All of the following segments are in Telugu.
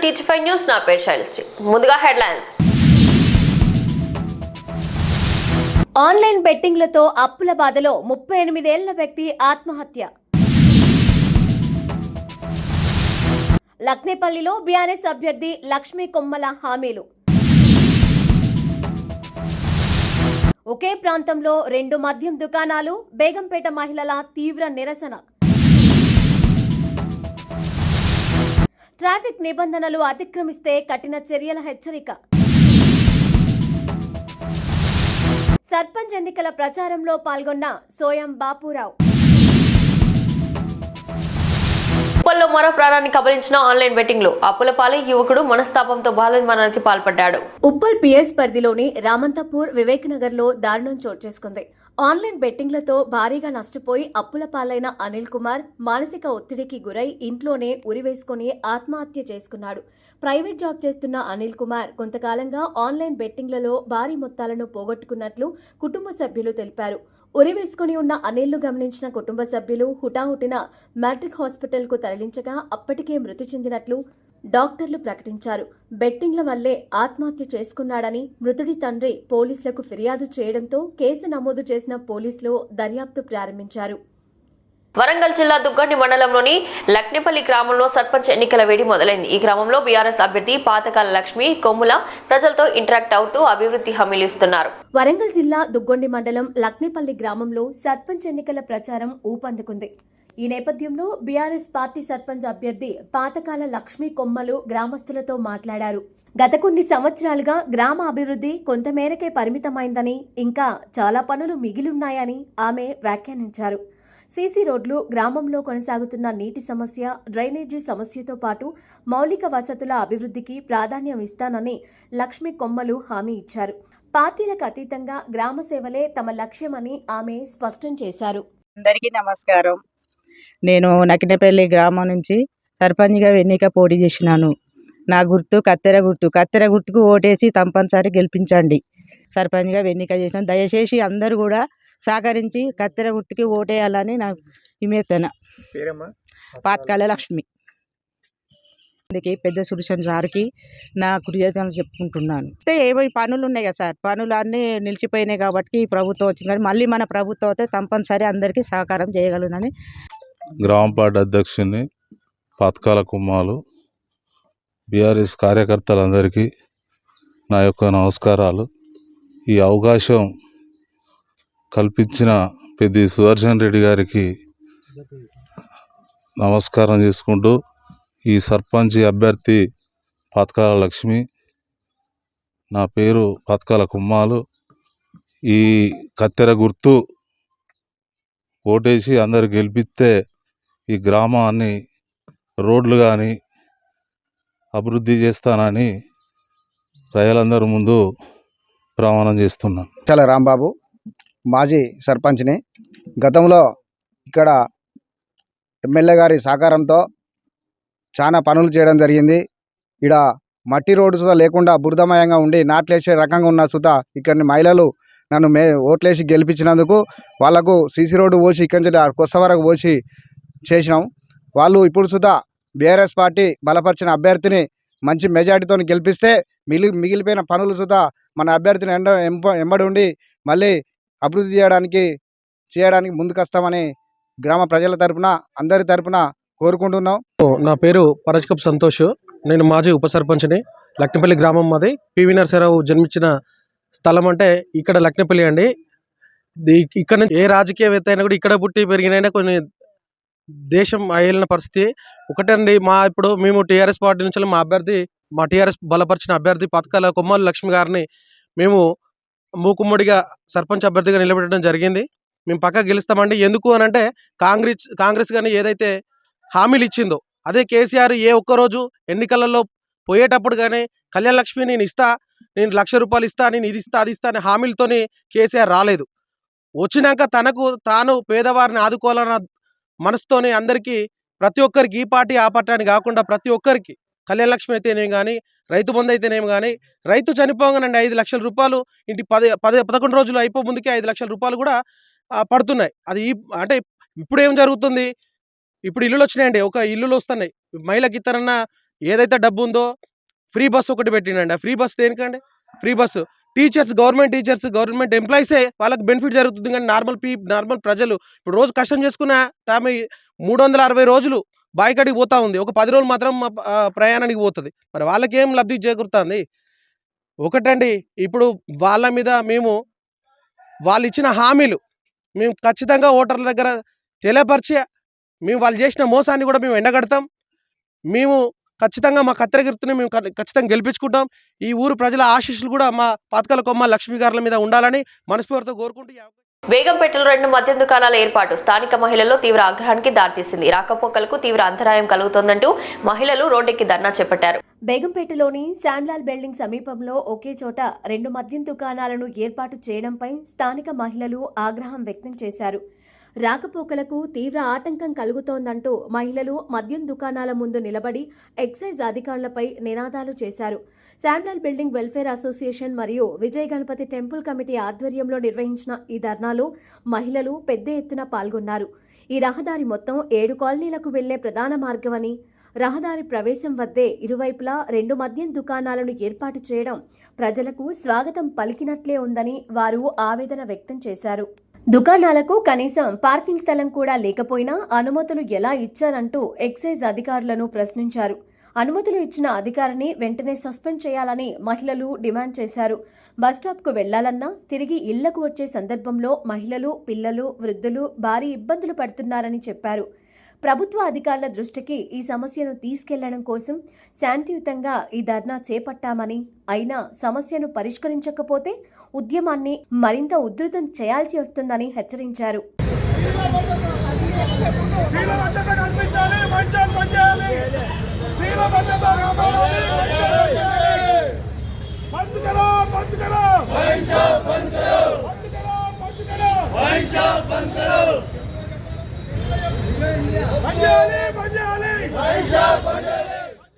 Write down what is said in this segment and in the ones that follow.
Teacher news. నా పేరు శైలశ్రీ. ముందుగా హెడ్లైన్స్. ఆన్లైన్ బెట్టింగ్లతో అప్పుల బాధలో 38 ఏళ్ల వ్యక్తి ఆత్మహత్య. లక్నేపల్లిలో బీఆర్ఎస్ అభ్యర్థి లక్ష్మీ కొమ్మల హామీలు. ఒకే ప్రాంతంలో 2 మద్యం దుకాణాలు, బేగంపేట మహిళల తీవ్ర నిరసన. ట్రాఫిక్ నిబంధనలు అతిక్రమిస్తే కఠిన చర్యల హెచ్చరిక. సర్పంచ్ ఎన్నికల ప్రచారంలో పాల్గొన్న సోయం బాపురావు. ఉప్పల్లో మరో ప్రాణాన్ని కబలించిన ఆన్లైన్ బెట్టింగ్ లో అప్పులపాలై యువకుడు మనస్తాపంతో బాలమరణానికి పాల్పడ్డాడు. ఉప్పల్ పిఎస్ పరిధిలోని రామంతపూర్ వివేక్ నగర్ లో దారుణం చోటు చేసుకుంది. ఆన్లైన్ బెట్టింగ్లతో భారీగా నష్టపోయి అప్పుల పాలైన అనిల్ కుమార్ మానసిక ఒత్తిడికి గురై ఇంట్లోనే ఉరివేసుకుని ఆత్మహత్య చేసుకున్నాడు. ప్రైవేట్ జాబ్ చేస్తున్న అనిల్ కుమార్ కొంతకాలంగా ఆన్లైన్ బెట్టింగ్లలో భారీ మొత్తాలను పోగొట్టుకున్నట్లు కుటుంబ సభ్యులు తెలిపారు. ఉరివేసుకుని ఉన్న అనిల్ను గమనించిన కుటుంబ సభ్యులు హుటాహుటిన మ్యాట్రిక్ హాస్పిటల్కు తరలించగా అప్పటికే మృతి చెందినట్లు డాక్టర్లు ప్రకటించారు. బెట్టింగ్ల వల్లే ఆత్మహత్య చేసుకున్నాడని మృతుడి తండ్రి పోలీసులకు ఫిర్యాదు చేయడంతో కేసు నమోదు చేసిన పోలీసులు దర్యాప్తు ప్రారంభించారు. వరంగల్ జిల్లా దుగ్గండి మండలంలోని లక్నేపల్లి గ్రామంలో సర్పంచ్ ఎన్నికల వేడి మొదలైంది. ఈ గ్రామంలో బీఆర్ఎస్ అభ్యర్థి పాతకాల లక్ష్మి కొమ్ముల ప్రజలతో ఇంటరాక్ట్ అవుతూ అభివృద్ధి హామీలు ఇస్తున్నారు. వరంగల్ జిల్లా దుగ్గొండి మండలం లక్నేపల్లి గ్రామంలో సర్పంచ్ ఎన్నికల ప్రచారం ఊపందుకుంది. ఈ నేపథ్యంలో బీఆర్ఎస్ పార్టీ సర్పంచ్ అభ్యర్థి పాతకాల లక్ష్మి కొమ్మలు గ్రామస్తులతో మాట్లాడారు. గత కొన్ని సంవత్సరాలుగా గ్రామ అభివృద్ధి కొంతమేరకే పరిమితమైందని, ఇంకా చాలా పనులు మిగిలిన్నాయని ఆమె వ్యాఖ్యానించారు. సీసీ రోడ్లు, గ్రామంలో కొనసాగుతున్న నీటి సమస్య, డ్రైనేజీ సమస్యతో పాటు మౌలిక వసతుల అభివృద్ధికి ప్రాధాన్యం ఇస్తానని లక్ష్మి కొమ్మలు హామీ ఇచ్చారు. పార్టీలకు అతీతంగా గ్రామ సేవలే తమ లక్ష్యమని ఆమె స్పష్టం చేశారు. అందరికీ నమస్కారం. నేను నకినేపల్లి గ్రామం నుంచి సర్పంచ్గా ఎన్నిక పోటీ చేసినాను. నా గుర్తు కత్తెర గుర్తు. కత్తెర గుర్తుకు ఓటేసి తప్పనిసరి గెలిపించండి. సర్పంచ్గా ఎన్నిక చేసినాను. దయచేసి అందరూ కూడా సహకరించి కత్తెర గుర్తుకి ఓటేయాలని నా విమేతన. పాతకాల లక్ష్మి. అందుకే పెద్ద సురేషన్ సార్కి నా కృతజ్ఞతలు చెప్పుకుంటున్నాను. అయితే ఏమో పనులు ఉన్నాయి కదా సార్, పనులు అన్నీ నిలిచిపోయినాయి కాబట్టి ఈ ప్రభుత్వం వచ్చింది. కానీ మళ్ళీ మన ప్రభుత్వం అయితే తప్పనిసరి అందరికీ సహకారం చేయగలనని. గ్రామ పార్టీ అధ్యక్షుని పాతకాల కుమ్మాలు. బీఆర్ఎస్ కార్యకర్తలందరికీ నా యొక్క నమస్కారాలు. ఈ అవకాశం కల్పించిన పెద్ది సుదర్శన్ రెడ్డి గారికి నమస్కారం చేసుకుంటూ, ఈ సర్పంచ్ అభ్యర్థి పాతకాల లక్ష్మి, నా పేరు పాతకాల కుమ్మాలు. ఈ కత్తెర గుర్తు ఓటేసి అందరు గెలిపిస్తే ఈ గ్రామాన్ని రోడ్లు కానీ అభివృద్ధి చేస్తానని ప్రజలందరి ముందు ప్రమాణం చేస్తున్నాను. చాలా రాంబాబు, మాజీ సర్పంచ్ని. గతంలో ఇక్కడ ఎమ్మెల్యే గారి సహకారంతో చాలా పనులు చేయడం జరిగింది. ఇక్కడ మట్టి రోడ్డు సుధా లేకుండా బురదమయంగా ఉండి నాట్లేసే రకంగా ఉన్న సుధా ఇక్కడిని మహిళలు నన్ను ఓట్లేసి గెలిపించినందుకు వాళ్లకు సీసీ రోడ్డు పోసి ఇక్కడి నుంచి కొత్త వరకు పోసి చేసినాం. వాళ్ళు ఇప్పుడు సుధా బీఆర్ఎస్ పార్టీ బలపరిచిన అభ్యర్థిని మంచి మెజార్టీతో గెలిపిస్తే మిగిలిపోయిన పనులు సుధా మన అభ్యర్థిని ఎంబడి ఉండి మళ్ళీ అభివృద్ధి చేయడానికి ముందుకొస్తామని గ్రామ ప్రజల తరపున అందరి తరపున కోరుకుంటున్నాం. నా పేరు పరజ్కప్ సంతోష్. నేను మాజీ ఉప సర్పంచ్ని. లక్నేపల్లి గ్రామం మాది. పివి నరసింహారావు జన్మించిన స్థలం అంటే ఇక్కడ లక్నేపల్లి అండి. ఇక్కడ నుంచి ఏ రాజకీయవేత్త అయినా కూడా ఇక్కడ పుట్టి పెరిగినైనా కొన్ని దేశం అయ్యేలిన పరిస్థితి ఒకటండి. ఇప్పుడు మేము టీఆర్ఎస్ పార్టీ నుంచి మా టీఆర్ఎస్ బలపరిచిన అభ్యర్థి పాతకాల కొమ్మల లక్ష్మి గారిని మేము మూకుమ్మడిగా సర్పంచ్ అభ్యర్థిగా నిలబెట్టడం జరిగింది. మేము పక్కా గెలుస్తామండి. ఎందుకు అని అంటే కాంగ్రెస్ కానీ ఏదైతే హామీలు ఇచ్చిందో అదే కేసీఆర్ ఏ ఒక్కరోజు ఎన్నికలలో పోయేటప్పుడు కానీ కళ్యాణ లక్ష్మి నేను ఇస్తా, నేను ₹1,00,000 ఇస్తా, నేను ఇది ఇస్తా అది ఇస్తా అనే హామీలతోని కేసీఆర్ రాలేదు. వచ్చినాక తాను పేదవారిని ఆదుకోవాలన్న మనసుతోనే అందరికీ ప్రతి ఒక్కరికి ఈ పార్టీ ఆ పార్టీ అని కాకుండా ప్రతి ఒక్కరికి కళ్యాణ లక్ష్మి అయితేనేమి కానీ, రైతు బంధు అయితేనేమి కానీ, రైతు చనిపోగానండి ₹5,00,000 ఇంటి 11 రోజులు అయిపో ముందుకే ₹5,00,000 కూడా పడుతున్నాయి. అది అంటే ఇప్పుడు ఏం జరుగుతుంది, ఇప్పుడు ఇల్లులు వచ్చినాయండి, ఒక ఇల్లులు వస్తున్నాయి. మహిళకి ఇస్తారన్న ఏదైతే డబ్బు ఉందో ఫ్రీ బస్సు ఒకటి పెట్టిండండి. ఆ ఫ్రీ బస్సు దేనికండి? ఫ్రీ బస్సు టీచర్స్, గవర్నమెంట్ ఎంప్లాయీసే వాళ్ళకి బెనిఫిట్ జరుగుతుంది. కానీ నార్మల్ ప్రజలు ఇప్పుడు రోజు కష్టం చేసుకున్న ఆమె 360 రోజులు బాయికాడికి పోతా ఉంది. ఒక 10 రోజులు మాత్రం ప్రయాణానికి పోతుంది. మరి వాళ్ళకి ఏం లబ్ధి చేకూరుతుంది? ఒకటండి, ఇప్పుడు వాళ్ళ మీద వాళ్ళు ఇచ్చిన హామీలు మేము ఖచ్చితంగా ఓటర్ల దగ్గర తెలియపరిచి వాళ్ళు చేసిన మోసాన్ని కూడా మేము ఎండగడతాం. మేము ఖచ్చితంగా మా కత్తెర గుర్తుని మేము ఖచ్చితంగా గెలిపించుకుంటాం. ఈ ఊరు ప్రజల ఆశీస్సులు కూడా మా పాతకాల కొమ్మ లక్ష్మీ గారుల మీద ఉండాలని మనస్ఫూర్తితో కోరుకుంటూ బేగంపేటలో 2 మద్యం దుకాణాల ఏర్పాటు స్థానిక మహిళల్లో తీవ్ర ఆగ్రహానికి దారితీసింది. రాకపోకలకు తీవ్ర అంతరాయం కలుగుతోందంటూ మహిళలు రోడ్డెక్కి ధర్నా చేపట్టారు. బేగంపేటలోని శామ్లాల్ బిల్డింగ్ సమీపంలో ఒకే చోట 2 మద్యం దుకాణాలను ఏర్పాటు చేయడంపై స్థానిక మహిళలు ఆగ్రహం వ్యక్తం చేశారు. రాకపోకలకు తీవ్ర ఆటంకం కలుగుతోందంటూ మహిళలు మద్యం దుకాణాల ముందు నిలబడి ఎక్సైజ్ అధికారులపై నినాదాలు చేశారు. శామ్లాల్ బిల్డింగ్ వెల్ఫేర్ అసోసియేషన్ మరియు విజయ గణపతి టెంపుల్ కమిటీ ఆధ్వర్యంలో నిర్వహించిన ఈ ధర్నాలో మహిళలు పెద్ద ఎత్తున పాల్గొన్నారు. ఈ రహదారి మొత్తం 7 కాలనీలకు వెళ్లే ప్రధాన మార్గమని, రహదారి ప్రవేశం వద్దే ఇరువైపులా 2 మద్యం దుకాణాలను ఏర్పాటు చేయడం ప్రజలకు స్వాగతం పలికినట్లే ఉందని వారు ఆవేదన వ్యక్తం చేశారు. దుకాణాలకు కనీసం పార్కింగ్ స్థలం కూడా లేకపోయినా అనుమతులు ఎలా ఇచ్చారంటూ ఎక్సైజ్ అధికారులను ప్రశ్నించారు. అనుమతులు ఇచ్చిన అధికారిని వెంటనే సస్పెండ్ చేయాలని మహిళలు డిమాండ్ చేశారు. బస్టాప్కు వెళ్లాలన్నా తిరిగి ఇళ్లకు వచ్చే సందర్భంలో మహిళలు, పిల్లలు, వృద్ధులు భారీ ఇబ్బందులు పడుతున్నారని చెప్పారు. ప్రభుత్వ అధికారుల దృష్టికి ఈ సమస్యను తీసుకెళ్లడం కోసం శాంతియుతంగా ఈ ధర్నా చేపట్టామని, అయినా సమస్యను పరిష్కరించకపోతే ఉద్యమాన్ని మరింత ఉధృతం చేయాల్సి వస్తుందని హెచ్చరించారు.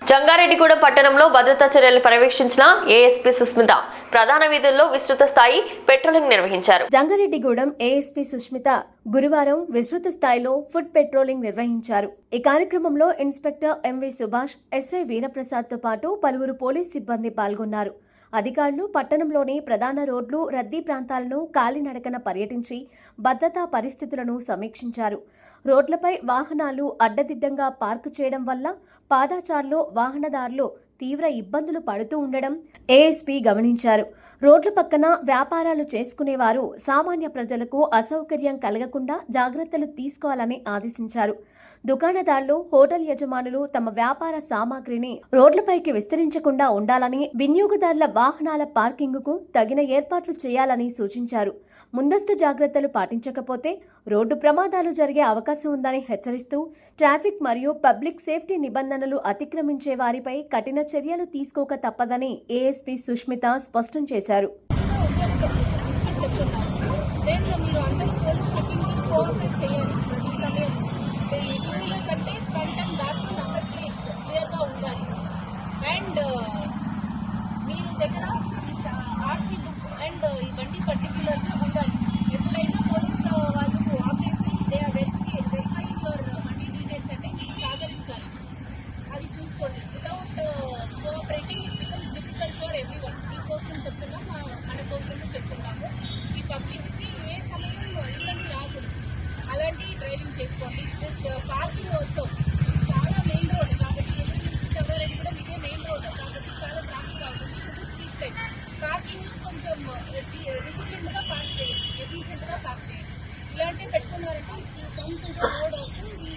జంగారెడ్డిగూడెం పట్టణంలో భద్రతా చర్యలు పర్యవేక్షించిన ఏఎస్పీ సుస్మిత ప్రధాన వీధుల్లో విస్తృత స్థాయి పెట్రోలింగ్ నిర్వహించారు. జంగారెడ్డిగూడెం ఏఎస్పీ సుస్మిత గురువారం విస్తృత స్థాయిలో ఫుడ్ పెట్రోలింగ్ నిర్వహించారు. ఈ కార్యక్రమంలో ఇన్స్పెక్టర్ ఎంవి సుభాష్, ఎస్ఐ వీరప్రసాద్తో పాటు పలువురు పోలీస్ సిబ్బంది పాల్గొన్నారు. అధికారులు పట్టణంలోని ప్రధాన రోడ్లు, రద్దీ ప్రాంతాలను కాలినడకన పర్యటించి భద్రతా పరిస్థితులను సమీక్షించారు. రోడ్లపై వాహనాలు అడ్డదిడ్డంగా పార్కు చేయడం వల్ల పాదాచారులు, వాహనదారులు తీవ్ర ఇబ్బందులు పడుతూ ఉండడం ఏఎస్పీ గమనించారు. రోడ్ల పక్కన వ్యాపారాలు చేసుకునేవారు సామాన్య ప్రజలకు అసౌకర్యం కలగకుండా జాగ్రత్తలు తీసుకోవాలని ఆదేశించారు. దుకాణదారులు, హోటల్ యజమానులు తమ వ్యాపార సామాగ్రిని రోడ్లపైకి విస్తరించకుండా ఉండాలని, వినియోగదారుల వాహనాల పార్కింగుకు తగిన ఏర్పాట్లు చేయాలని సూచించారు. ముందస్తు జాగ్రత్తలు పాటించకపోతే రోడ్డు ప్రమాదాలు జరిగే అవకాశం ఉందని హెచ్చరిస్తూ ట్రాఫిక్ మరియు పబ్లిక్ సేఫ్టీ నిబంధనలు అతిక్రమించే వారిపై కఠిన చర్యలు తీసుకోక తప్పదని ఏఎస్పీ సుష్మిత స్పష్టం చేశారు. పార్కింగ్ ఆల్సో చాలా మెయిన్ రోడ్ కాబట్టి జంగారెడ్డి కూడా ఇదే మెయిన్ రోడ్ కాబట్టి చాలా ట్రాఫిక్ అవుతుంది. స్ట్రీట్ లైన్ పార్కింగ్ కొంచెం డిసిప్లిన్ గా పార్క్ చేయండి, ఎఫిషియెంట్ గా పార్క్ చేయండి. ఇలాంటివి పెట్టుకున్నారంటే రోడ్ అవుతుంది, ఈ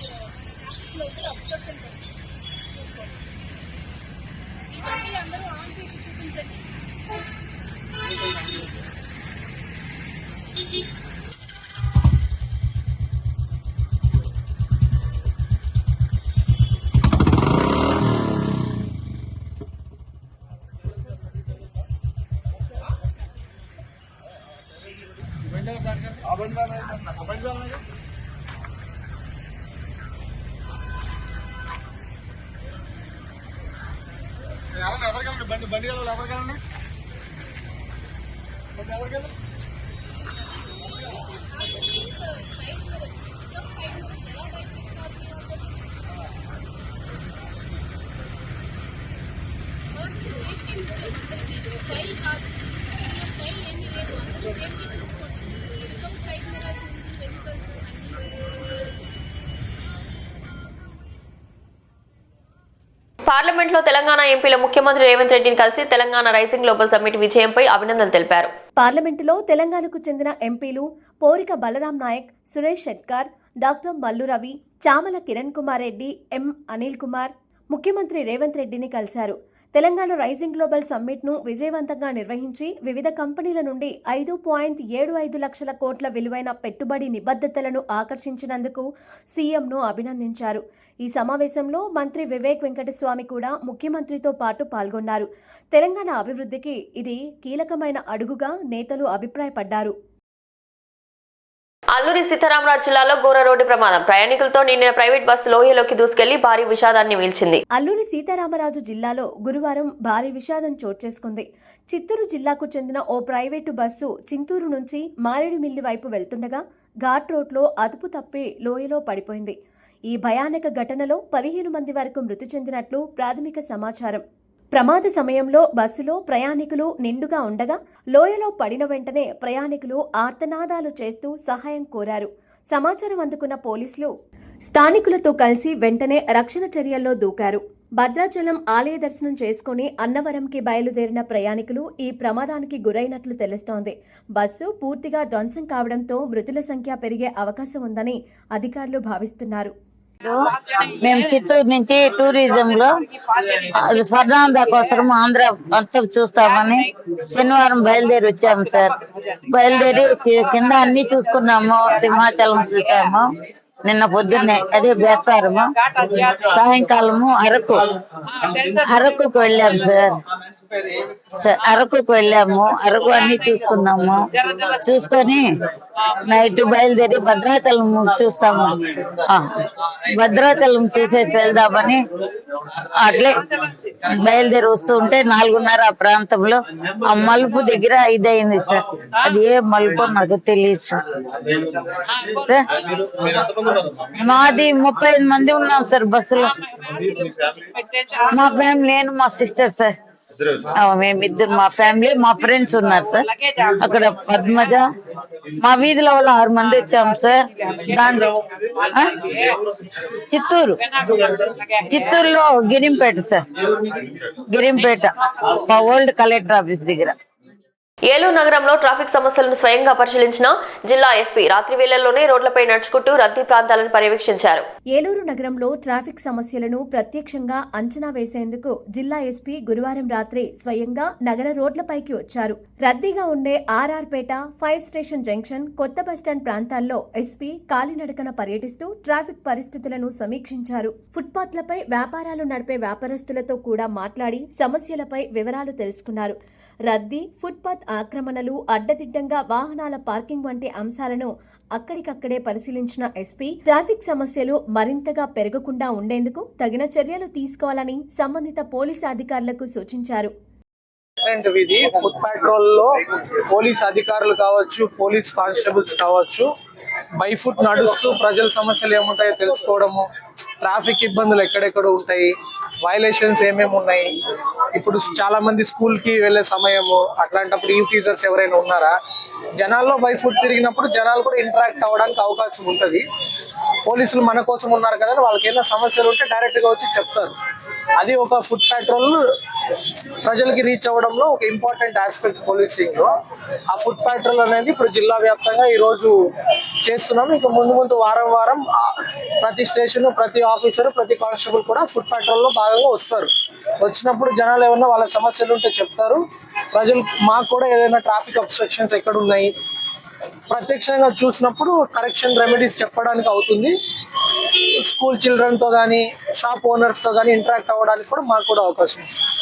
ట్రాఫిక్ లో అబ్స్ట్రక్షన్ చూసుకోండి. ఈ బండి అందరూ ఆన్ చేసి చూపించండి. పార్లమెంట్లో తెలంగాణ ఎంపీల ముఖ్యమంత్రి రేవంత్ రెడ్డిని కలిసి తెలంగాణ రైజింగ్ గ్లోబల్ సమ్మిట్ విజయంపై అభినందనలు తెలిపారు. పార్లమెంటులో తెలంగాణకు చెందిన ఎంపీలు పోరిక బలరాం నాయక్, సురేష్ షెట్కార్, డాక్టర్ మల్లు రవి, చామల కిరణ్ కుమార్ రెడ్డి, ఎం అనిల్ కుమార్ ముఖ్యమంత్రి రేవంత్ రెడ్డిని కలిశారు. తెలంగాణ రైజింగ్ గ్లోబల్ సమ్మిట్ ను విజయవంతంగా నిర్వహించి వివిధ కంపెనీల నుండి 5.75 లక్షల కోట్ల విలువైన పెట్టుబడి నిబద్ధతలను ఆకర్షించినందుకు సీఎంను అభినందించారు. ఈ సమావేశంలో మంత్రి వివేక్ వెంకటస్వామి కూడా ముఖ్యమంత్రితో పాటు పాల్గొన్నారు. తెలంగాణ అభివృద్ధికి ఇది కీలకమైన అడుగుగా నేతలు అభిప్రాయపడ్డారు. అల్లూరి సీతారామరాజు జిల్లాలో ఘోర రోడ్డు ప్రమాదం. ప్రయాణికులతో నిండిన ప్రైవేట్ బస్సు లోయలోకి దూసుకెళ్లి భారీ విషాదాన్ని మిల్చింది. అల్లూరి సీతారామరాజు జిల్లాలో గురువారం భారీ విషాదం చోటు చేసుకుంది. చిత్తూరు జిల్లాకు చెందిన ఓ ప్రైవేటు బస్సు చింతూరు నుంచి మారేడుమిల్లి వైపు వెళ్తుండగా ఘాట్ రోడ్లో అదుపు తప్పి లోయలో పడిపోయింది. ఈ భయానక ఘటనలో 15 మంది వరకు మృతి చెందినట్లు ప్రాథమిక సమాచారం. ప్రమాద సమయంలో బస్సులో ప్రయాణికులు నిండుగా ఉండగా లోయలో పడిన వెంటనే ప్రయాణికులు ఆర్తనాదాలు చేస్తూ సహాయం కోరారు. సమాచారం అందుకున్న పోలీసులు స్థానికులతో కలిసి వెంటనే రక్షణ చర్యల్లో దూకారు. భద్రాచలం ఆలయ దర్శనం చేసుకుని అన్నవరంకి బయలుదేరిన ప్రయాణికులు ఈ ప్రమాదానికి గురైనట్లు తెలుస్తోంది. బస్సు పూర్తిగా ధ్వంసం కావడంతో మృతుల సంఖ్య పెరిగే అవకాశం ఉందని అధికారులు భావిస్తున్నారు. మేము చిత్తూరు నుంచి టూరిజం లో స్వర్ణాంధ్ర కోసం ఆంధ్ర మొత్తం చూస్తామని శనివారం బయలుదేరి వచ్చాము సార్. బయలుదేరి కింద అన్ని చూసుకున్నాము, సింహాచలం చూసాము. నిన్న పొద్దున్నే అదే బేస్తారము, సాయంకాలము అరకుకు వెళ్ళాము సార్. అరకుకు వెళ్ళాము, అరకు అన్ని చూసుకున్నాము. చూసుకొని నైట్ బయలుదేరి భద్రాచలం చూస్తాము. భద్రాచలం చూసేసి వెళ్దామని అట్లే బయలుదేరి వస్తూ ఉంటే 4:30 ఆ ప్రాంతంలో ఆ మలుపు దగ్గర 5 అయింది సార్. అది ఏ మలుపు నాకు తెలియదు సార్. మాది 35 మంది ఉన్నాం సార్ బస్సులో. మా ఫ్యామిలీ, నేను మా సిస్టర్ సార్. మేమిద్దరు, మా ఫ్యామిలీ, మా ఫ్రెండ్స్ ఉన్నారు సార్. అక్కడ పద్మజ, మా వీధిలో వాళ్ళు 6 మంది వచ్చాము సార్. దాంట్లో చిత్తూరులో గిరింపేట సార్, గిరింపేట మా ఓల్డ్ కలెక్టర్ ఆఫీస్ దగ్గర. ఏలూరు నగరంలో ట్రాఫిక్ సమస్యలను స్వయంగా పరిశీలించిన జిల్లా ఎస్పీ రాత్రి వేళల్లోనే రోడ్లపై నడుచుకుంటూ రద్దీ ప్రాంతాలను పర్యవేక్షించారు. ఏలూరు నగరంలో ట్రాఫిక్ సమస్యలను ప్రత్యక్షంగా అంచనా వేసేందుకు జిల్లా ఎస్పీ గురువారం రాత్రి స్వయంగా నగర రోడ్లపైకి వచ్చారు. రద్దీగా ఉండే ఆర్ఆర్పేట, ఫైర్ స్టేషన్ జంక్షన్, కొత్త బస్టాండ్ ప్రాంతాల్లో ఎస్పీ కాలినడకన పర్యటిస్తూ ట్రాఫిక్ పరిస్థితులను సమీక్షించారు. ఫుట్పాత్లపై వ్యాపారాలు నడిపే వ్యాపారస్తులతో కూడా మాట్లాడి సమస్యలపై వివరాలు తెలుసుకున్నారు. రద్దీ, ఫుట్పాత్ ఆక్రమణలు, అడ్డదిడ్డంగా వాహనాల పార్కింగ్ వంటి అంశాలను అక్కడికక్కడే పరిశీలించిన ఎస్పీ ట్రాఫిక్ సమస్యలు మరింతగా పెరగకుండా ఉండేందుకు తగిన చర్యలు తీసుకోవాలని సంబంధిత పోలీసు అధికారులకు సూచించారు. ఫుట్ పాట్రోల్ లో పోలీస్ అధికారులు కావచ్చు, పోలీస్ కానిస్టేబుల్స్ కావచ్చు, బై ఫుట్ నడుస్తూ ప్రజల సమస్యలు ఏముంటాయో తెలుసుకోవడము, ట్రాఫిక్ ఇబ్బందులు ఎక్కడెక్కడ ఉంటాయి, వైలేషన్స్ ఏమేమి ఉన్నాయి, ఇప్పుడు చాలా మంది స్కూల్ కి వెళ్లే సమయము, అట్లాంటప్పుడు ఈవ్ టీచర్స్ ఎవరైనా ఉన్నారా, జనాల్లో బై ఫుట్ తిరిగినప్పుడు జనాలు కూడా ఇంటరాక్ట్ అవ్వడానికి అవకాశం ఉంటుంది. పోలీసులు మన కోసం ఉన్నారు కదా, వాళ్ళకి ఏదైనా సమస్యలు ఉంటే డైరెక్ట్ గా వచ్చి చెప్తారు. అది ఒక ఫుట్ పాట్రోల్ ప్రజలకి రీచ్ అవ్వడంలో ఒక ఇంపార్టెంట్ ఆస్పెక్ట్ పోలీసింగ్ లో. ఆ ఫుట్ పాట్రోల్ అనేది ఇప్పుడు జిల్లా వ్యాప్తంగా ఈ రోజు చేస్తున్నాం. ఇక ముందు వారం వారం ప్రతి స్టేషన్, ప్రతి ఆఫీసర్, ప్రతి కానిస్టేబుల్ కూడా ఫుట్ పాట్రోల్ లో భాగంగా వస్తారు. వచ్చినప్పుడు జనాలు ఏమన్నా వాళ్ళ సమస్యలు ఉంటే చెప్తారు. ప్రజలు మాకు కూడా ఏదైనా ట్రాఫిక్ అబ్స్ట్రక్షన్స్ ఎక్కడ ఉన్నాయి ప్రత్యక్షంగా చూసినప్పుడు కరెక్షన్ రెమెడీస్ చెప్పడానికి అవుతుంది. స్కూల్ చిల్డ్రన్ తో కానీ, షాప్ ఓనర్స్ తో కానీ ఇంటరాక్ట్ అవ్వడానికి కూడా మాకు కూడా అవకాశం ఇస్తుంది.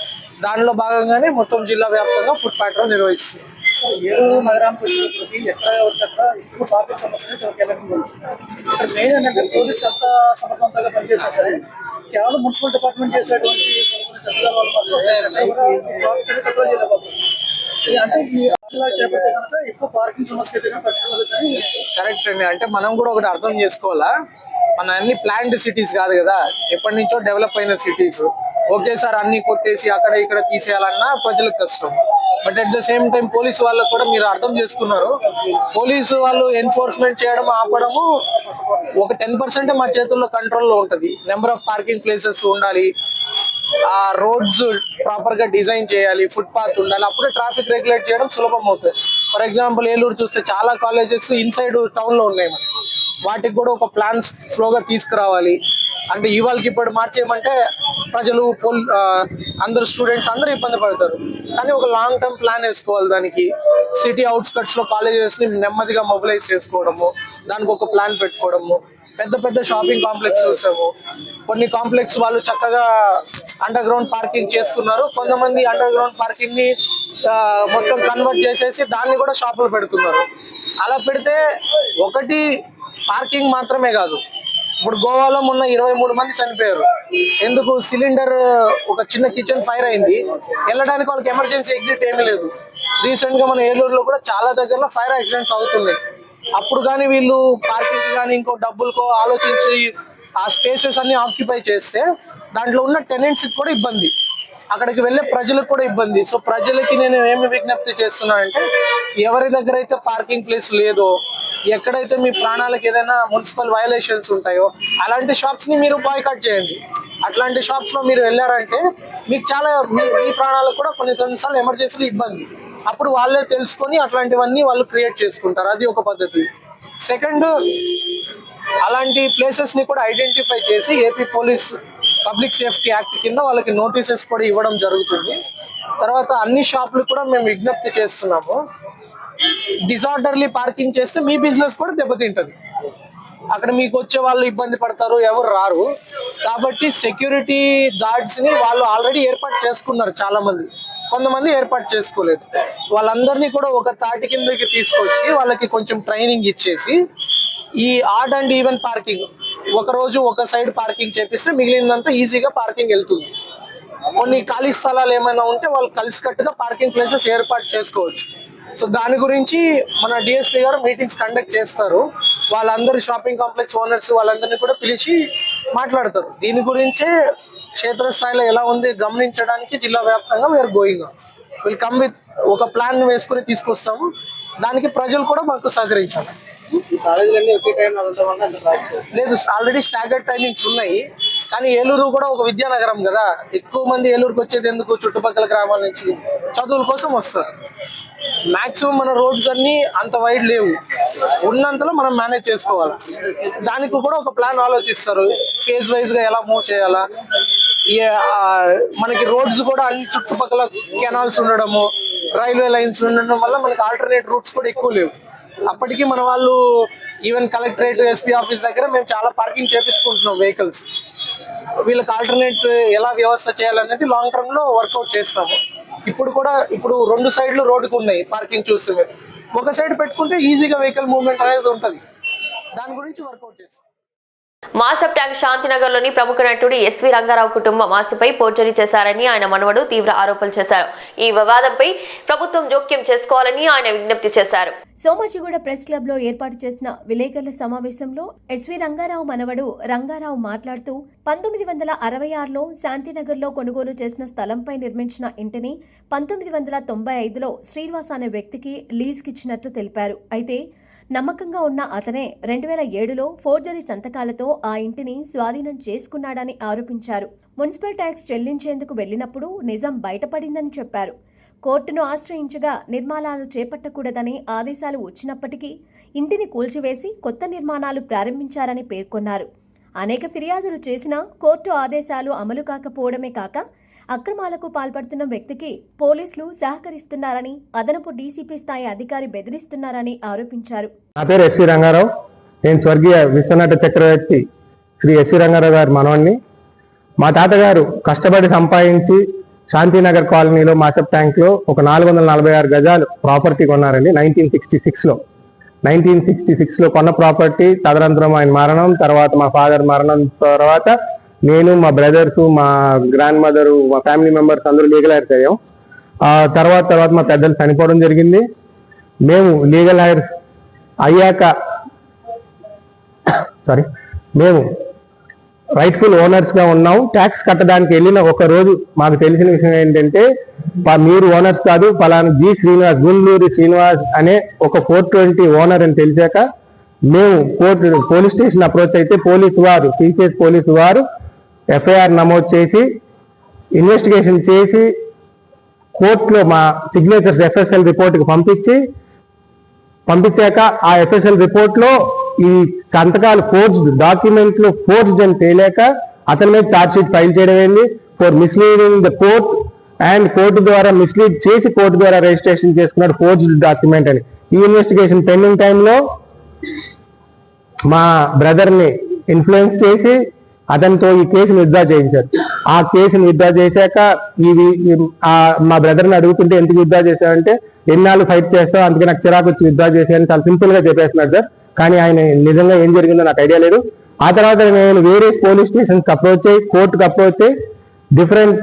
దానిలో భాగంగానే మొత్తం జిల్లా వ్యాప్తంగా ఫుట్ పాట్రోల్ నిర్వహిస్తుంది. ఏలూరు నగరానికి వచ్చేటప్పటికి ఎక్కడ ఎక్కువ ట్రాఫిక్ సమస్యలు చాలా కీలకంగా వస్తున్నాయి. ఇక్కడ మెయిన్ ఏంటంటే పోలీసు ఎంత సమర్థవంతంగా పనిచేసినా సరే కేవలం మున్సిపల్ డిపార్ట్మెంట్ చేసేటువంటి వాళ్ళు ట్రాఫిక్ కంట్రోల్ చేయలేకపోతుంది. అంటే ఈ అట్లా చేపట్టే కనుక ఎక్కువ పార్కింగ్ సమస్య అయితే పరిష్కరించాలని కరెక్ట్ అండి. అంటే మనం కూడా ఒకటి అర్థం చేసుకోవాలా, మన అన్ని ప్లాన్డ్ సిటీస్ కాదు కదా, ఎప్పటి నుంచో డెవలప్ అయిన సిటీస్. ఒకేసారి అన్ని కొట్టేసి అక్కడ ఇక్కడ తీసేయాలన్నా ప్రజలకు కష్టం. But at the same time police వాళ్ళకు కూడా మీరు అర్థం చేసుకున్నారు, పోలీసు వాళ్ళు ఎన్ఫోర్స్మెంట్ చేయడం, ఆపడము ఒక 10% మా చేతుల్లో కంట్రోల్లో ఉంటుంది. నెంబర్ ఆఫ్ పార్కింగ్ ప్లేసెస్ ఉండాలి, ఆ రోడ్స్ ప్రాపర్ గా డిజైన్ చేయాలి, ఫుట్పాత్ ఉండాలి, అప్పుడే ట్రాఫిక్ రెగ్యులేట్ చేయడం సులభం అవుతుంది. ఫర్ ఎగ్జాంపుల్ ఏలూరు చూస్తే చాలా కాలేజెస్ ఇన్సైడ్ టౌన్ లో ఉన్నాయి, వాటికి కూడా ఒక ప్లాన్ ఫ్లోగా తీసుకురావాలి. అంటే ఇవాళకి ఇప్పుడు మార్చేయమంటే ప్రజలు అందరు స్టూడెంట్స్ అందరూ ఇబ్బంది పడతారు. కానీ ఒక లాంగ్ టర్మ్ ప్లాన్ వేసుకోవాలి. దానికి సిటీ అవుట్స్కట్స్ లో కాలేజెస్ ని నెమ్మదిగా మొబిలైజ్ చేసుకోవడము, దానికి ఒక ప్లాన్ పెట్టుకోవడము. పెద్ద పెద్ద షాపింగ్ కాంప్లెక్స్ చూసాము, కొన్ని కాంప్లెక్స్ వాళ్ళు చక్కగా అండర్ గ్రౌండ్ పార్కింగ్ చేస్తున్నారు. కొంతమంది అండర్ గ్రౌండ్ పార్కింగ్ ని మొత్తం కన్వర్ట్ చేసేసి దాన్ని కూడా షాపులు పెడుతున్నారు. అలా పెడితే ఒకటి పార్కింగ్ మాత్రమే కాదు, ఇప్పుడు గోవాలో మొన్న 23 మంది చనిపోయారు. ఎందుకు? సిలిండర్, ఒక చిన్న కిచెన్ ఫైర్ అయింది, వెళ్ళడానికి వాళ్ళకి ఎమర్జెన్సీ ఎగ్జిట్ ఏమీ లేదు. రీసెంట్ గా మన ఏలూరులో కూడా చాలా దగ్గరలో ఫైర్ యాక్సిడెంట్స్ అవుతున్నాయి. అప్పుడు కానీ వీళ్ళు పార్కింగ్ కానీ ఇంకో డబ్బులకో ఆలోచించి ఆ స్పేసెస్ అన్ని ఆక్యుపై చేస్తే దాంట్లో ఉన్న టెనెంట్స్కి కూడా ఇబ్బంది, అక్కడికి వెళ్ళే ప్రజలకు కూడా ఇబ్బంది. సో ప్రజలకి నేను ఏమి విజ్ఞప్తి చేస్తున్నానంటే, ఎవరి దగ్గర అయితే పార్కింగ్ ప్లేస్ లేదో, ఎక్కడైతే మీ ప్రాణాలకు ఏదైనా మున్సిపల్ వయలేషన్స్ ఉంటాయో అలాంటి షాప్స్ ని మీరు బాయ్కాట్ చేయండి. అట్లాంటి షాప్స్ లో మీరు వెళ్ళారంటే మీకు చాలా మీ ప్రాణాలకు కూడా కొన్నిసార్లు ఎమర్జెన్సీలు ఇబ్బంది. అప్పుడు వాళ్ళే తెలుసుకొని అట్లాంటివన్నీ వాళ్ళు క్రియేట్ చేసుకుంటారు. అది ఒక పద్ధతి. సెకండ్, అలాంటి ప్లేసెస్ ని కూడా ఐడెంటిఫై చేసి AP police public safety act కింద వాళ్ళకి నోటీసెస్ కూడా ఇవ్వడం జరుగుతుంది. తర్వాత అన్ని షాపులు కూడా మేము విజ్ఞప్తి చేస్తున్నాము, డిజార్డర్లీ పార్కింగ్ చేస్తే మీ బిజినెస్ కూడా దెబ్బతింటది. అక్కడ మీకు వచ్చే వాళ్ళు ఇబ్బంది పడతారు, ఎవరు రారు. కాబట్టి సెక్యూరిటీ గార్డ్స్ ని వాళ్ళు ఆల్రెడీ ఏర్పాటు చేసుకున్నారు చాలా మంది, కొంతమంది ఏర్పాటు చేసుకోలేదు. వాళ్ళందరినీ కూడా ఒక తాటి కిందకి తీసుకొచ్చి వాళ్ళకి కొంచెం ట్రైనింగ్ ఇచ్చేసి ఈ ఆడ్ అండ్ ఈవెన్ పార్కింగ్, ఒక రోజు ఒక సైడ్ పార్కింగ్ చేపిస్తే మిగిలినంతా ఈజీగా పార్కింగ్ వెళ్తుంది. కొన్ని ఖాళీ స్థలాలు ఏమైనా ఉంటే వాళ్ళు కలిసికట్టుగా పార్కింగ్ ప్లేసెస్ ఏర్పాటు చేసుకోవచ్చు. సో దాని గురించి మన డిఎస్పీ గారు మీటింగ్స్ కండక్ట్ చేస్తారు. వాళ్ళందరూ షాపింగ్ కాంప్లెక్స్ ఓనర్స్ వాళ్ళందరినీ కూడా పిలిచి మాట్లాడతారు. దీని గురించే క్షేత్రస్థాయిలో ఎలా ఉంది గమనించడానికి జిల్లా వ్యాప్తంగా we are going. Will come with ఒక ప్లాన్ వేసుకుని తీసుకొస్తాము. దానికి ప్రజలు కూడా మాకు సహకరించాలి. లేదు, ఆల్రెడీ స్టాగర్డ్ టైమింగ్స్ ఉన్నాయి. కానీ ఏలూరు కూడా ఒక విద్యానగరం కదా, ఎక్కువ మంది ఏలూరుకి వచ్చేది ఎందుకు? చుట్టుపక్కల గ్రామాల నుంచి చదువుల కోసం వస్తారు. మాక్సిమం మన రోడ్స్ అన్ని అంత వైడ్ లేవు, ఉన్నంతలో మనం మేనేజ్ చేసుకోవాలి. దానికి కూడా ఒక ప్లాన్ ఆలోచిస్తారు, ఫేజ్ వైజ్ గా ఎలా మూవ్ చేయాలా. మనకి రోడ్స్ కూడా అన్ని చుట్టుపక్కల కెనాల్స్ ఉండడము, రైల్వే లైన్స్ ఉండడం వల్ల మనకి ఆల్టర్నేట్ రూట్స్ కూడా ఎక్కువ లేవు. అప్పటికి మన వాళ్ళు ఈవెన్ కలెక్టరేట్, ఎస్పీ ఆఫీస్ దగ్గర మేము చాలా పార్కింగ్ చేపించుకుంటున్నాం వెహికల్స్. వీళ్ళకి ఆల్టర్నేట్ ఎలా వ్యవస్థ చేయాలనేది లాంగ్ టర్మ్ లో వర్కౌట్ చేస్తాము. ఇప్పుడు 2 సైడ్లు రోడ్డుకు ఉన్నాయి పార్కింగ్ చూస్తే, ఒక సైడ్ పెట్టుకుంటే ఈజీగా వెహికల్ మూవ్మెంట్ అనేది ఉంటుంది. దాని గురించి వర్కౌట్ చేస్తాం. మాసప్ ట్యాంక్ శాంతినగర్లోని ప్రముఖ నటుడు ఎస్వి రంగారావు కుటుంబం ఆస్తిపై పోర్జరీ చేశారని ఆయన మనవడు తీవ్ర ఆరోపణలు చేశారు. ఈ వివాదంపై ప్రభుత్వం జోక్యం చేసుకోవాలని ఆయన విజ్ఞప్తి చేశారు. సోమాజిగూడ ప్రెస్ క్లబ్ లో ఏర్పాటు చేసిన విలేకరుల సమావేశంలో ఎస్వి రంగారావు మనవడు రంగారావు మాట్లాడుతూ 1966లో శాంతినగర్లో కొనుగోలు చేసిన స్థలంపై నిర్మించిన ఇంటిని 1995లో శ్రీనివాస్ అనే వ్యక్తికి లీజుకిచ్చినట్లు తెలిపారు. అయితే నమ్మకంగా ఉన్న అతనే 2007లో ఫోర్జరీ సంతకాలతో ఆ ఇంటిని స్వాధీనం చేసుకున్నాడని ఆరోపించారు. మున్సిపల్ ట్యాక్స్ చెల్లించేందుకు వెళ్లినప్పుడు నిజం బయటపడిందని చెప్పారు. కోర్టును ఆశ్రయించగా నిర్మాణాలు చేపట్టకూడదని ఆదేశాలు వచ్చినప్పటికీ ఇంటిని కూల్చివేసి కొత్త నిర్మాణాలు ప్రారంభించారని పేర్కొన్నారు. అనేక ఫిర్యాదులు చేసినా కోర్టు ఆదేశాలు అమలు కాకపోవడమే కాక అక్రమాలకు పాల్పడుతున్న వ్యక్తికి పోలీసులు సహకరిస్తున్నారని, అదనపు డీసీపీ స్థాయి అధికారి బెదిరిస్తున్నారని ఆరోపించారు. నా పేరు ఎస్వి రంగారావు. నేను స్వర్గీయ విశ్వనాథ చక్రవర్తి శ్రీ ఎస్వి రంగారావు గారి మనవణ్ణి. మా తాతగారు కష్టపడి సంపాదించి శాంతినగర్ కాలనీలో మాసప్ ట్యాంక్ లో ఒక 446 గజాలు ప్రాపర్టీ కొన్నారండి 1966లో కొన్న ప్రాపర్టీ. తదనంతరం ఆయన మరణం తర్వాత, మా ఫాదర్ మరణం తర్వాత నేను, మా బ్రదర్స్, మా గ్రాండ్ మదర్, మా ఫ్యామిలీ మెంబర్స్ అందరూ లీగల్ హైర్స్ అయ్యాం. తర్వాత మా పెద్దలు చనిపోవడం జరిగింది. మేము లీగల్ హైర్స్ అయ్యాక మేము రైట్ఫుల్ ఓనర్స్ గా ఉన్నాం. ట్యాక్స్ కట్టడానికి వెళ్ళిన ఒక రోజు మాకు తెలిసిన విషయం ఏంటంటే, మీరు ఓనర్స్ కాదు, ఫలానా జి శ్రీనివాస్, గుండ్లూరి శ్రీనివాస్ అనే ఒక 420 ఓనర్ అని తెలిసాక మేము పోలీస్ స్టేషన్ అప్రోచ్ అయితే పోలీసు వారు, సిసిఎస్ పోలీసు వారు ఎఫ్ఐఆర్ నమోదు చేసి ఇన్వెస్టిగేషన్ చేసి కోర్టులో మా సిగ్నేచర్స్ ఎఫ్ఎస్ఎల్ రిపోర్ట్కి పంపించాక ఆ ఎఫ్ఎస్ఎల్ రిపోర్ట్లో ఈ సంతకాలు ఫోర్జ్డ్, డాక్యుమెంట్లు ఫోర్జ్డ్ అని తేలేక అతని మీద ఛార్జ్ షీట్ ఫైల్ చేయడం అయింది for misleading the court. And court ద్వారా మిస్లీడ్ చేసి కోర్టు ద్వారా రిజిస్ట్రేషన్ చేసుకున్నాడు ఫోర్జ్డ్ డాక్యుమెంట్ అని. ఈ ఇన్వెస్టిగేషన్ పెండింగ్ టైంలో మా బ్రదర్ని ఇన్ఫ్లుయెన్స్ చేసి అతనితో ఈ కేసును విత్డ్రా చేయించారు. ఆ కేసును విత్డ్రా చేశాక మా బ్రదర్ని అడుగుతుంటే ఎందుకు విత్డ్రా చేశారంటే ఎన్నాళ్ళు ఫైట్ చేస్తావు, అందుకే నాకు చిరాకు వచ్చి విత్డ్రా చేశాను చాలా సింపుల్ గా చెప్పేస్తున్నాడు సార్. కానీ ఆయన నిజంగా ఏం జరిగిందో నాకు ఐడియా లేదు. ఆ తర్వాత నేను వేరే పోలీస్ స్టేషన్కి అప్రోచ్ అయ్యి కోర్టుకు అప్రోచ్ అయ్యి different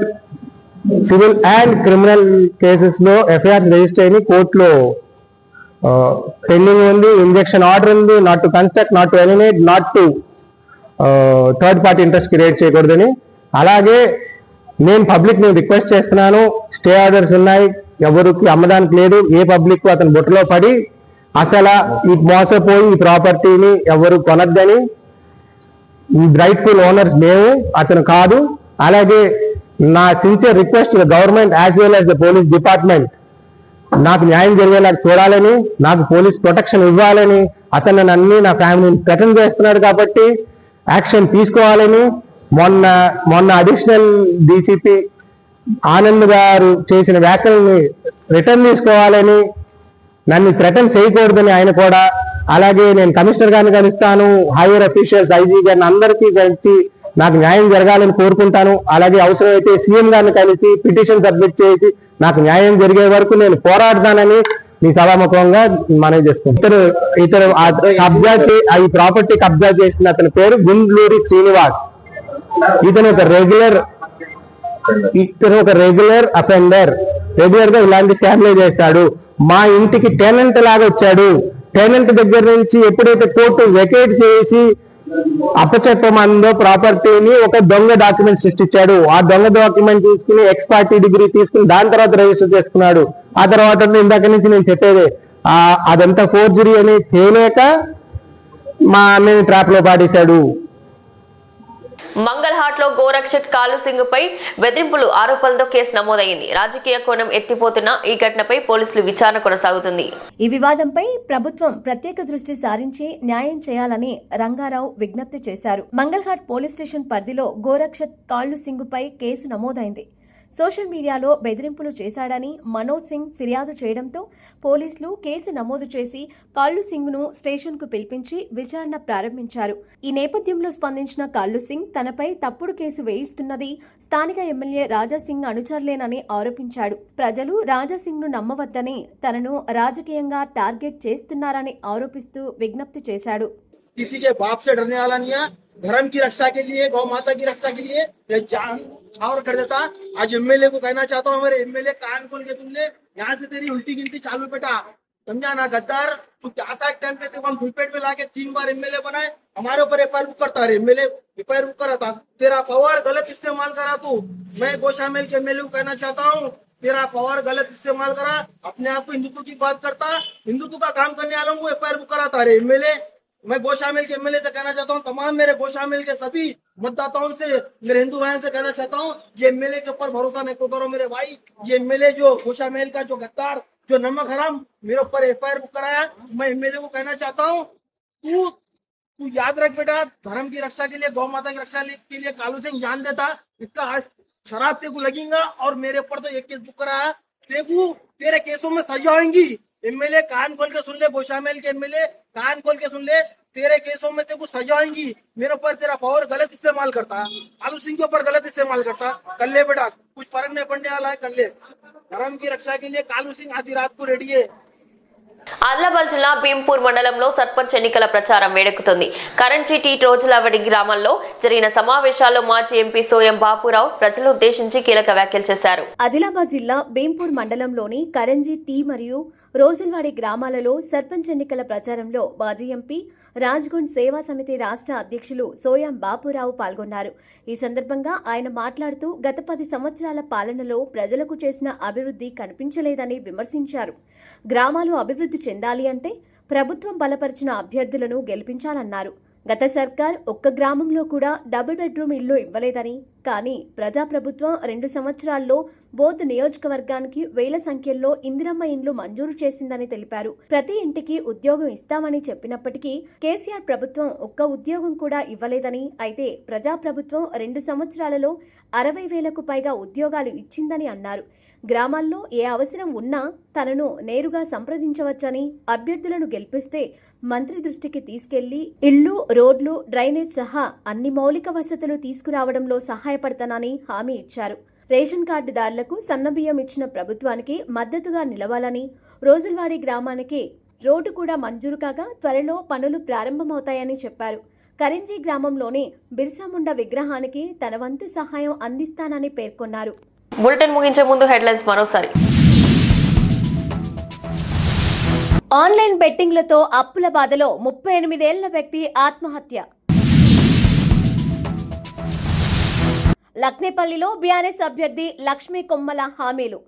civil and criminal cases లో ఎఫ్ఐఆర్ రిజిస్టర్ అయ్యి కోర్టులో పెండింగ్ ఉంది. ఇంజెక్షన్ ఆర్డర్ ఉంది, not to construct, not to eliminate, not to third party interest create చేయకూడదని. అలాగే నేను పబ్లిక్ ని రిక్వెస్ట్ చేస్తున్నాను, స్టే ఆర్డర్స్ ఉన్నాయి, ఎవరికి అమ్మడానికి లేదు. ఏ పబ్లిక్ అతని బుట్టలో పడి అసలు ఈ మోసపోయి ఈ ప్రాపర్టీని ఎవరు కొనద్దని. ఈ రైట్ఫుల్ ఓనర్స్ మేము, అతను కాదు. అలాగే నా sincere request government as well as the police department నాకు న్యాయం జరిగేలా చూడాలని, నాకు పోలీస్ ప్రొటెక్షన్ ఇవ్వాలని, అతను నన్ను నా ఫ్యామిలీని థ్రెటన్ చేస్తున్నాడు కాబట్టి యాక్షన్ తీసుకోవాలని మొన్న అడిషనల్ డీసీపీ ఆనంద్ గారు చేసిన వ్యాఖ్యల్ని రిటర్న్ తీసుకోవాలని, నన్ను థ్రెటన్ చేయకూడదని ఆయన కూడా. అలాగే నేను కమిషనర్ గారిని కలుస్తాను, హైయర్ అఫీషియల్స్ ఐజీ గారిని అందరికీ కలిసి నాకు న్యాయం జరగాలని కోరుకుంటాను. అలాగే అవసరమైతే సీఎం గారిని కలిసి పిటిషన్ సబ్మిట్ చేసి నాకు న్యాయం జరిగే వరకు నేను పోరాడతానని మీ సభాముఖంగా మనవి చేసుకుంటాను. ఇతను ఈ ప్రాపర్టీ కబ్జా చేసిన అతని పేరు గుండ్లూరి శ్రీనివాస్. ఇతను ఒక రెగ్యులర్ అఫెండర్. రెగ్యులర్ గా ఇలాంటి స్కామ్లే చేస్తాడు. మా ఇంటికి టెనెంట్ లాగా వచ్చాడు. టెనెంట్ దగ్గర నుంచి ఎప్పుడైతే కోర్టు వెకేట్ చేసి అప్పచెప్పమందో ప్రాపర్టీని ఒక దొంగ డాక్యుమెంట్ సృష్టించాడు. ఆ దొంగ డాక్యుమెంట్ తీసుకుని ఎక్స్పార్టీ డిగ్రీ తీసుకుని దాని తర్వాత రిజిస్టర్ చేసుకున్నాడు. ఆ తర్వాత ఇందాక నుంచి నేను చెప్పేది అదంతా ఫోర్జరీ అని తేలేక మా అన్నని ట్రాప్ లో పాడేశాడు. మంగళహాట్ లో గోరక్షక్ కాలు సింగ్ పై బెదిరింపులు ఆరోపణలతో కేసు నమోదైంది. రాజకీయ కోణం ఎత్తిపోతున్న ఈ ఘటనపై పోలీసులు విచారణ కొనసాగుతుంది. ఈ వివాదంపై ప్రభుత్వం ప్రత్యేక దృష్టి సారించి న్యాయం చేయాలని రంగారావు విజ్ఞప్తి చేశారు. మంగళహాట్ పోలీస్ స్టేషన్ పరిధిలో గోరక్షక్ కాళ్లు సింగ్ పై కేసు నమోదైంది. సోషల్ మీడియాలో బెదిరింపులు చేశాడని మనోజ్ సింగ్ ఫిర్యాదు చేయడంతో పోలీసులు కేసు నమోదు చేసి కాళ్లు సింగ్ ను స్టేషన్ కు పిలిపించి విచారణ ప్రారంభించారు. ఈ నేపథ్యంలో స్పందించిన కాళ్లు సింగ్ తనపై తప్పుడు కేసు వేయిస్తున్నది స్థానిక ఎమ్మెల్యే రాజాసింగ్ అనుచరులేనని ఆరోపించాడు. ప్రజలు రాజాసింగ్ ను నమ్మవద్దని, తనను రాజకీయంగా టార్గెట్ చేస్తున్నారని ఆరోపిస్తూ విజ్ఞప్తి చేశాడు. किसी के बाप से डरने वाला नहीं है। धर्म की रक्षा के लिए, गौ माता की रक्षा के लिए ये जान छावर कर देता। आज एमएलए को कहना चाहता हूँ, हमारे एमएलए कान खोल के तुमने यहाँ से तेरी उल्टी गिनती चालू बेटा, समझा ना गद्दार। तू क्या था एक टाइम पे तेरे को हम धुलपेट में लाके 3 बार एमएलए बनाए, हमारे ऊपर एफआईआर बुक करता है। एमएलए एफआईआर बुक करा था, तेरा पावर गलत इस्तेमाल करा तू। मैं गोशामेल के एमएलए को कहना चाहता हूँ, तेरा पावर गलत इस्तेमाल करा, अपने आप को हिंदुत्व की बात करता, हिंदुत्व का काम करने वालों को एफआईआर बुक कराता है एमएलए। मैं गोशामेल के एमएलए से कहना चाहता हूँ, तमाम मेरे गोशामेल के सभी मतदाताओं से, मेरे हिंदू भाइयों से कहना चाहता हूँ, ये एमएलए के ऊपर भरोसा नहीं करो मेरे भाई। ये एमएलए जो गोशामेल का जो गद्दार, जो नमक हराम मेरे ऊपर एफआईआर बुक कराया, मैं एमएलए को कहना चाहता हूँ, तू याद रख बेटा, धर्म की रक्षा के लिए, गौ माता की रक्षा के लिए कालू सिंह जान देता। इसका शराब तेरे को लगेगा और मेरे ऊपर तो एक केस बुक कराया, तेरे केसों में सजा होगी। एमएलए कान खोल के सुन ले, गोशामेल के एमएलए कान खोल के सुन ले, तेरे केसों में तेरे को सजा होगी। मेरे ऊपर तेरा पावर गलत इस्तेमाल करता, कालू सिंह के ऊपर गलत इस्तेमाल करता। कर ले बेटा, कुछ फर्क नहीं पड़ने वाला है, कर ले। धर्म की रक्षा के लिए कालू सिंह आधी रात को रेडी है। ఆదిలాబాద్ జిల్లా భీంపూర్ మండలంలో సర్పంచ్ ఎన్నికల ప్రచారం వేడెక్కుతుంది. కరంచి టీ రోజులవడి గ్రామంలో జరిగిన సమావేశాల్లో మాజీ ఎంపీ సోయం బాపురావు ప్రజలు ఉద్దేశించి కీలక వ్యాఖ్యలు చేశారు. ఆదిలాబాద్ జిల్లా భీంపూర్ మండలంలోని కరంజీ టీ మరియు రోజుల్వాడి గ్రామాలలో సర్పంచ్ ఎన్నికల ప్రచారంలో మాజీ ఎంపీ రాజ్గుండ్ సేవా సమితి రాష్ట్ర అధ్యక్షులు సోయం బాపురావు పాల్గొన్నారు. ఈ సందర్భంగా ఆయన మాట్లాడుతూ గత 10 సంవత్సరాల పాలనలో ప్రజలకు చేసిన అభివృద్ధి కనిపించలేదని విమర్శించారు. గ్రామాలు అభివృద్ధి చెందాలి అంటే ప్రభుత్వం బలపరిచిన అభ్యర్థులను గెలిపించాలన్నారు. గత సర్కార్ ఒక్క గ్రామంలో కూడా డబుల్ బెడ్రూమ్ ఇల్లు ఇవ్వలేదని, కానీ ప్రజాప్రభుత్వం 2 సంవత్సరాల్లో బోధ్ నియోజకవర్గానికి వేల సంఖ్యలో ఇందిరమ్మ ఇండ్లు మంజూరు చేసిందని తెలిపారు. ప్రతి ఇంటికి ఉద్యోగం ఇస్తామని చెప్పినప్పటికీ కేసీఆర్ ప్రభుత్వం ఒక్క ఉద్యోగం కూడా ఇవ్వలేదని, అయితే ప్రజాప్రభుత్వం 2 సంవత్సరాలలో 60,000కు పైగా ఉద్యోగాలు ఇచ్చిందని అన్నారు. గ్రామాల్లో ఏ అవసరం ఉన్నా తనను నేరుగా సంప్రదించవచ్చని, అభ్యర్థులను గెలిపిస్తే మంత్రి దృష్టికి తీసుకెళ్లి ఇళ్లు, రోడ్లు, డ్రైనేజ్ సహా అన్ని మౌలిక వసతులు తీసుకురావడంలో సహాయపడతానని హామీ ఇచ్చారు. రేషన్ కార్డుదారులకు సన్నబియ్యం ఇచ్చిన ప్రభుత్వానికి మద్దతుగా నిలవాలని, రోజుల్వాడి గ్రామానికి రోడ్డు కూడా మంజూరు కాగా త్వరలో పనులు ప్రారంభమవుతాయని చెప్పారు. కరింజీ గ్రామంలోని బిర్సాముండా విగ్రహానికి తన వంతు సహాయం అందిస్తానని పేర్కొన్నారు. బులెటిన్ ముగించే ముందు హెడ్లైన్స్ మరోసారి. ఆన్లైన్ బెట్టింగ్లతో అప్పుల బాధలో 38 ఏళ్ల వ్యక్తి ఆత్మహత్య. లక్నేపల్లిలో బీఆర్ఎస్ అభ్యర్థి లక్ష్మీ కొమ్మల హామీలు.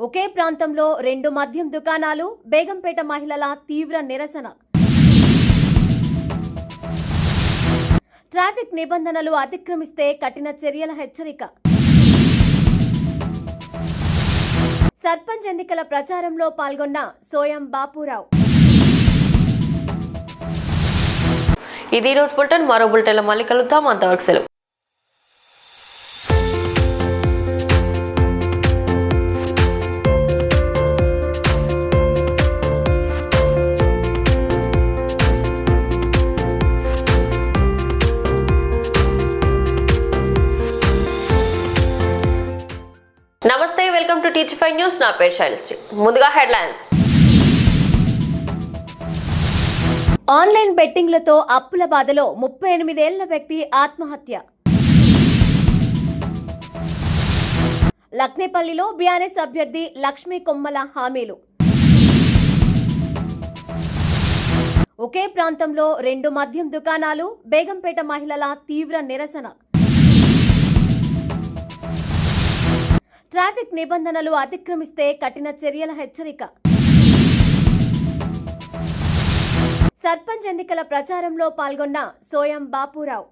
ఒకే ప్రాంతంలో 2 మద్యం దుకాణాలు, బేగంపేట మహిళల తీవ్ర నిరసన. ట్రాఫిక్ నిబంధనలు అతిక్రమిస్తే కఠిన చర్యల హెచ్చరిక. సర్పంచ్ ఎన్నికల ప్రచారంలో పాల్గొన్న సోయం బాపురావు. ఇది రోజు బులెటిన్. మరో బులెటిన్లో మళ్ళీ కలుద్దాం. అంతవరకు సెలవు. నమస్తే, welcome to teacher five news. నా పేరు శైలశ్రీ. ముందుగా హెడ్లైన్స్. ఆన్లైన్ బెట్టింగ్లతో అప్పుల బాధలో 38 ఏళ్ల వ్యక్తి ఆత్మహత్య. లక్నేపల్లిలో బీఆర్ఎస్ అభ్యర్థి లక్ష్మీ కొమ్మల హామీలు. ఒకే ప్రాంతంలో 2 మద్యం దుకాణాలు, బేగంపేట మహిళల తీవ్ర నిరసన. ట్రాఫిక్ నిబంధనలు అతిక్రమిస్తే కఠిన చర్యల హెచ్చరిక. సర్పంచ్ ఎన్నికల ప్రచారంలో పాల్గొన్న సోయం బాపురావు.